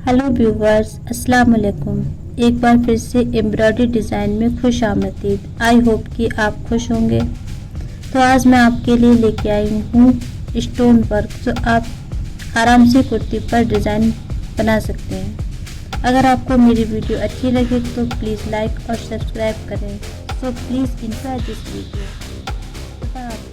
Hello viewers, अस्सलाम वालेकुम। एक बार फिर से एम्ब्रॉयडरी डिज़ाइन में खुश आमदीद। आई होप कि आप खुश होंगे। तो आज मैं आपके लिए लेके आई हूँ स्टोन वर्क, जो आप आराम से कुर्ती पर डिज़ाइन बना सकते हैं। अगर आपको मेरी वीडियो अच्छी लगे तो प्लीज़ लाइक और सब्सक्राइब करें। So please enjoy this video. खुदा हाफिज़।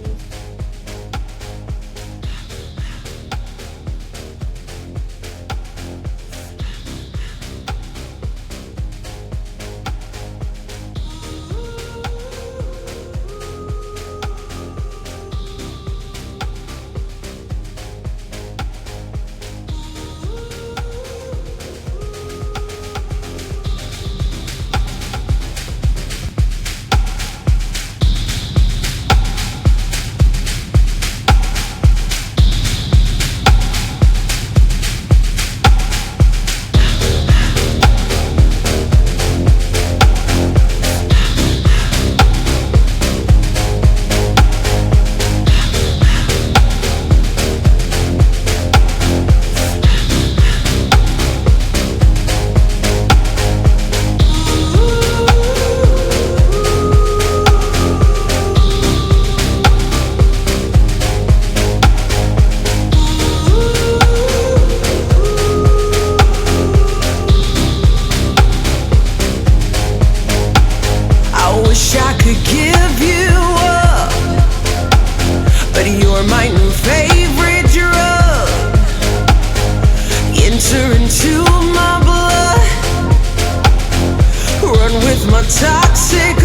Wish I could give you up, but you're my new favorite drug. Enter into my blood, run with my toxic